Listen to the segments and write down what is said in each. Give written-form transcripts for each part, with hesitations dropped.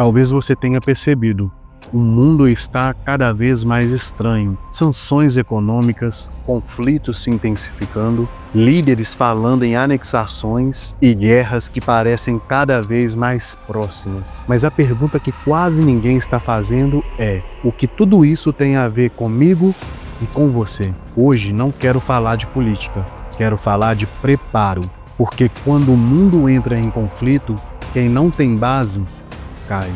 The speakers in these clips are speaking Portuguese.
Talvez você tenha percebido, o mundo está cada vez mais estranho. Sanções econômicas, conflitos se intensificando, líderes falando em anexações e guerras que parecem cada vez mais próximas. Mas a pergunta que quase ninguém está fazendo é: o que tudo isso tem a ver comigo e com você? Hoje não quero falar de política, quero falar de preparo. Porque quando o mundo entra em conflito, quem não tem base, cai.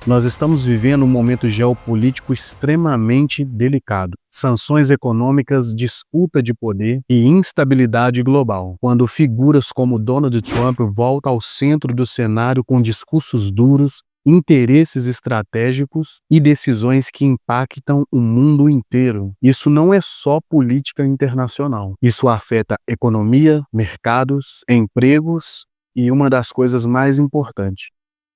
Nós estamos vivendo um momento geopolítico extremamente delicado. Sanções econômicas, disputa de poder e instabilidade global. Quando figuras como Donald Trump voltam ao centro do cenário com discursos duros, interesses estratégicos e decisões que impactam o mundo inteiro. Isso não é só política internacional. Isso afeta economia, mercados, empregos e uma das coisas mais importantes,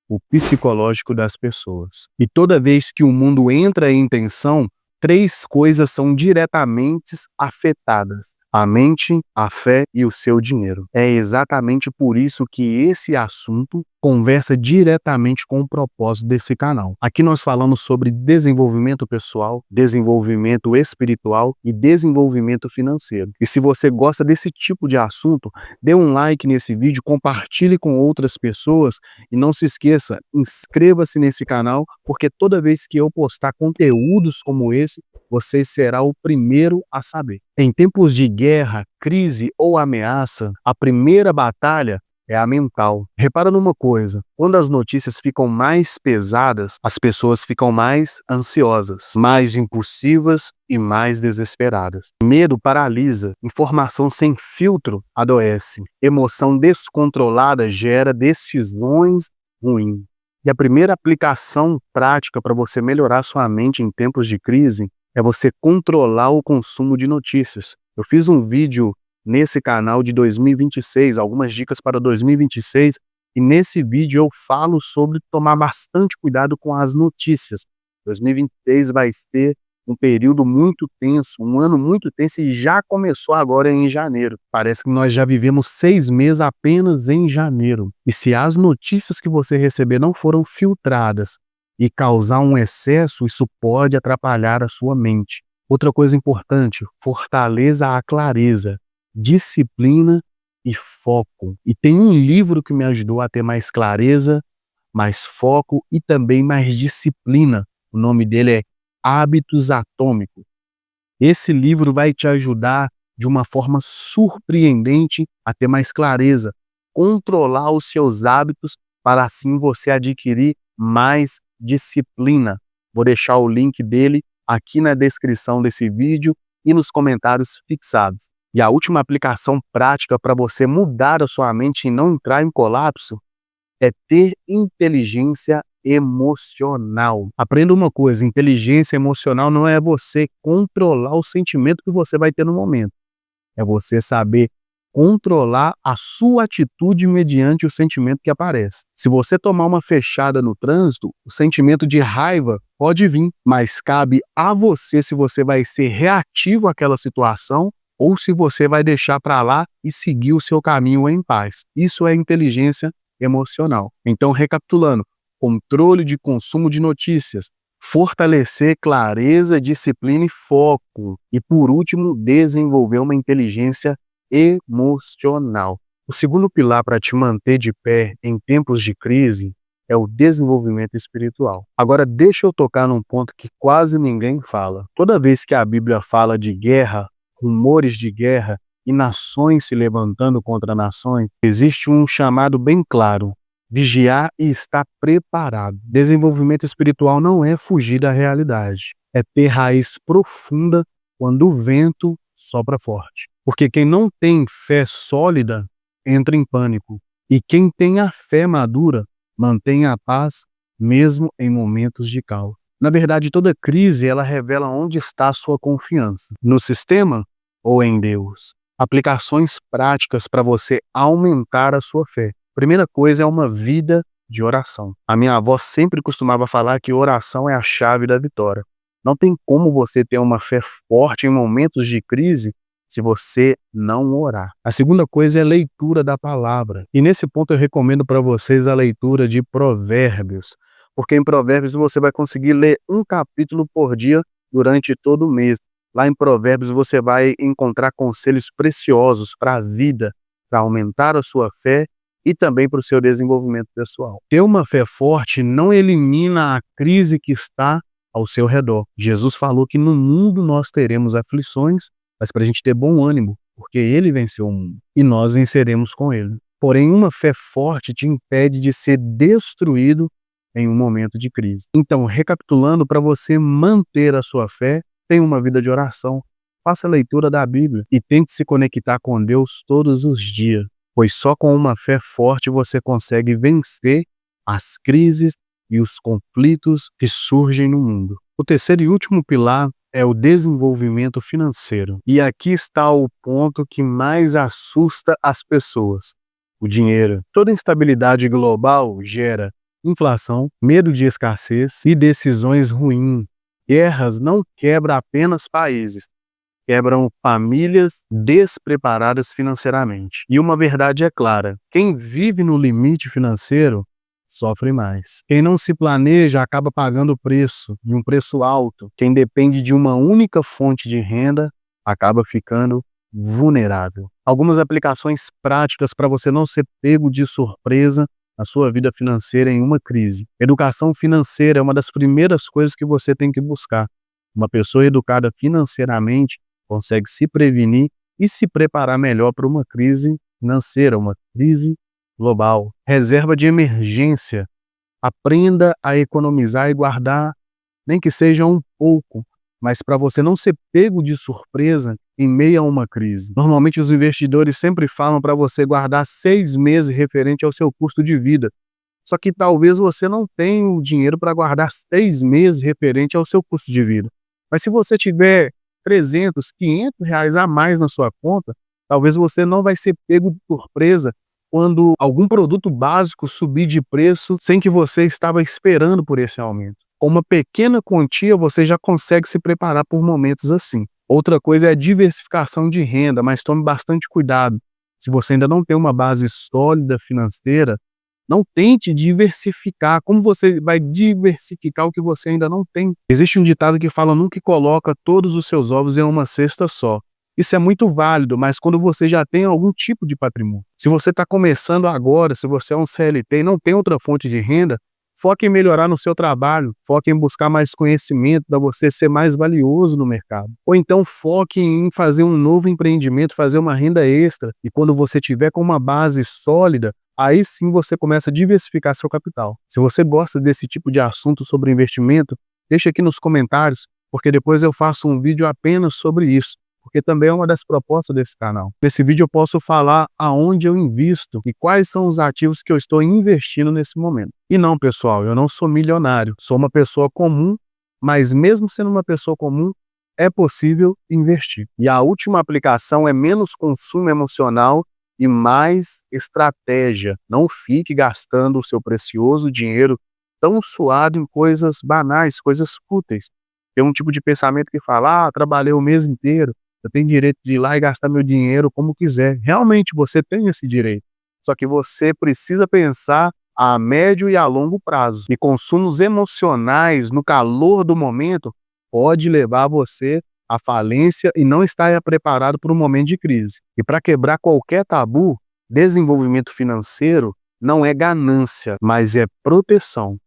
o psicológico das pessoas. E toda vez que o mundo entra em tensão, três coisas são diretamente afetadas: a mente, a fé e o seu dinheiro. É exatamente por isso que esse assunto conversa diretamente com o propósito desse canal. Aqui nós falamos sobre desenvolvimento pessoal, desenvolvimento espiritual e desenvolvimento financeiro. E se você gosta desse tipo de assunto, dê um like nesse vídeo, compartilhe com outras pessoas e não se esqueça, inscreva-se nesse canal, porque toda vez que eu postar conteúdos como esse, você será o primeiro a saber. Em tempos de guerra, crise ou ameaça, a primeira batalha é a mental. Repara numa coisa, quando as notícias ficam mais pesadas, as pessoas ficam mais ansiosas, mais impulsivas e mais desesperadas. Medo paralisa, informação sem filtro adoece, emoção descontrolada gera decisões ruins. E a primeira aplicação prática para você melhorar sua mente em tempos de crise é você controlar o consumo de notícias. Eu fiz um vídeo nesse canal de 2026, algumas dicas para 2026, e nesse vídeo eu falo sobre tomar bastante cuidado com as notícias. 2026 vai ter um período muito tenso, um ano muito tenso, e já começou agora em janeiro. Parece que nós já vivemos 6 meses apenas em janeiro. E se as notícias que você receber não foram filtradas e causar um excesso, isso pode atrapalhar a sua mente. Outra coisa importante, fortaleça a clareza, disciplina e foco. E tem um livro que me ajudou a ter mais clareza, mais foco e também mais disciplina. O nome dele é Hábitos Atômicos. Esse livro vai te ajudar de uma forma surpreendente a ter mais clareza, controlar os seus hábitos para assim você adquirir mais disciplina. Vou deixar o link dele aqui na descrição desse vídeo e nos comentários fixados. E a última aplicação prática para você mudar a sua mente e não entrar em colapso é ter inteligência emocional. Aprenda uma coisa, inteligência emocional não é você controlar o sentimento que você vai ter no momento. É você saber controlar a sua atitude mediante o sentimento que aparece. Se você tomar uma fechada no trânsito, o sentimento de raiva pode vir, mas cabe a você se você vai ser reativo àquela situação ou se você vai deixar para lá e seguir o seu caminho em paz. Isso é inteligência emocional. Então, recapitulando, controle de consumo de notícias, fortalecer clareza, disciplina e foco. E, por último, desenvolver uma inteligência emocional. O segundo pilar para te manter de pé em tempos de crise é o desenvolvimento espiritual. Agora, deixa eu tocar num ponto que quase ninguém fala. Toda vez que a Bíblia fala de guerra, rumores de guerra e nações se levantando contra nações, existe um chamado bem claro: vigiar e estar preparado. Desenvolvimento espiritual não é fugir da realidade, é ter raiz profunda quando o vento sopra forte. Porque quem não tem fé sólida entra em pânico, e quem tem a fé madura mantém a paz mesmo em momentos de caos. Na verdade, toda crise ela revela onde está a sua confiança, no sistema ou em Deus. Aplicações práticas para você aumentar a sua fé. Primeira coisa é uma vida de oração. A minha avó sempre costumava falar que oração é a chave da vitória. Não tem como você ter uma fé forte em momentos de crise se você não orar. A segunda coisa é a leitura da palavra. E nesse ponto eu recomendo para vocês a leitura de Provérbios, porque em Provérbios você vai conseguir ler um capítulo por dia durante todo o mês. Lá em Provérbios você vai encontrar conselhos preciosos para a vida, para aumentar a sua fé e também para o seu desenvolvimento pessoal. Ter uma fé forte não elimina a crise que está ao seu redor. Jesus falou que no mundo nós teremos aflições, mas para a gente ter bom ânimo, porque ele venceu o mundo e nós venceremos com ele. Porém, uma fé forte te impede de ser destruído em um momento de crise. Então, recapitulando, para você manter a sua fé, tenha uma vida de oração, faça a leitura da Bíblia e tente se conectar com Deus todos os dias, pois só com uma fé forte você consegue vencer as crises e os conflitos que surgem no mundo. O terceiro e último pilar é o desenvolvimento financeiro. E aqui está o ponto que mais assusta as pessoas: o dinheiro. Toda instabilidade global gera inflação, medo de escassez e decisões ruins. Guerras não quebram apenas países, quebram famílias despreparadas financeiramente. E uma verdade é clara: quem vive no limite financeiro sofre mais. Quem não se planeja acaba pagando o preço, de um preço alto. Quem depende de uma única fonte de renda acaba ficando vulnerável. Algumas aplicações práticas para você não ser pego de surpresa na sua vida financeira em uma crise. Educação financeira é uma das primeiras coisas que você tem que buscar. Uma pessoa educada financeiramente consegue se prevenir e se preparar melhor para uma crise financeira, uma crise global. Reserva de emergência. Aprenda a economizar e guardar, nem que seja um pouco, mas para você não ser pego de surpresa em meio a uma crise. Normalmente os investidores sempre falam para você guardar 6 meses referente ao seu custo de vida. Só que talvez você não tenha o dinheiro para guardar 6 meses referente ao seu custo de vida. Mas se você tiver 300, 500 reais a mais na sua conta, talvez você não vai ser pego de surpresa quando algum produto básico subir de preço sem que você estava esperando por esse aumento. Com uma pequena quantia, você já consegue se preparar por momentos assim. Outra coisa é a diversificação de renda, mas tome bastante cuidado. Se você ainda não tem uma base sólida financeira, não tente diversificar. Como você vai diversificar o que você ainda não tem? Existe um ditado que fala: nunca coloca todos os seus ovos em uma cesta só. Isso é muito válido, mas quando você já tem algum tipo de patrimônio. Se você está começando agora, se você é um CLT e não tem outra fonte de renda, foque em melhorar no seu trabalho, foque em buscar mais conhecimento para você ser mais valioso no mercado. Ou então foque em fazer um novo empreendimento, fazer uma renda extra, e quando você tiver com uma base sólida, aí sim você começa a diversificar seu capital. Se você gosta desse tipo de assunto sobre investimento, deixa aqui nos comentários, porque depois eu faço um vídeo apenas sobre isso, porque também é uma das propostas desse canal. Nesse vídeo eu posso falar aonde eu invisto e quais são os ativos que eu estou investindo nesse momento. E não, pessoal, eu não sou milionário, sou uma pessoa comum, mas mesmo sendo uma pessoa comum, é possível investir. E a última aplicação é menos consumo emocional e mais estratégia. Não fique gastando o seu precioso dinheiro tão suado em coisas banais, coisas fúteis. Tem um tipo de pensamento que fala: trabalhei o mês inteiro, eu tenho direito de ir lá e gastar meu dinheiro como quiser. Realmente você tem esse direito. Só que você precisa pensar a médio e a longo prazo. E consumos emocionais no calor do momento pode levar você à falência e não estar preparado para um momento de crise. E para quebrar qualquer tabu, desenvolvimento financeiro não é ganância, mas é proteção.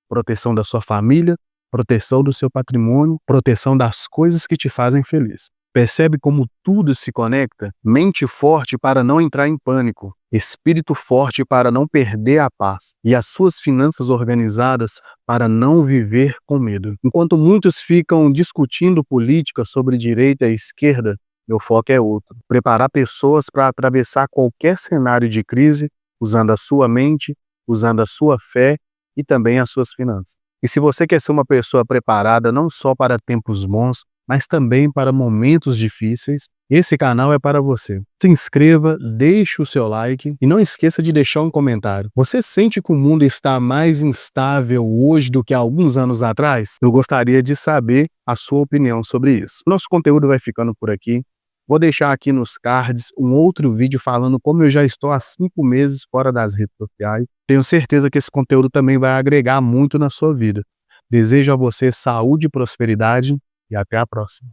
Proteção da sua família, proteção do seu patrimônio, proteção das coisas que te fazem feliz. Percebe como tudo se conecta? Mente forte para não entrar em pânico, espírito forte para não perder a paz e as suas finanças organizadas para não viver com medo. Enquanto muitos ficam discutindo política sobre direita e esquerda, meu foco é outro: preparar pessoas para atravessar qualquer cenário de crise usando a sua mente, usando a sua fé e também as suas finanças. E se você quer ser uma pessoa preparada não só para tempos bons, mas também para momentos difíceis, esse canal é para você. Se inscreva, deixe o seu like e não esqueça de deixar um comentário. Você sente que o mundo está mais instável hoje do que há alguns anos atrás? Eu gostaria de saber a sua opinião sobre isso. Nosso conteúdo vai ficando por aqui. Vou deixar aqui nos cards um outro vídeo falando como eu já estou há 5 meses fora das redes sociais. Tenho certeza que esse conteúdo também vai agregar muito na sua vida. Desejo a você saúde e prosperidade e até a próxima.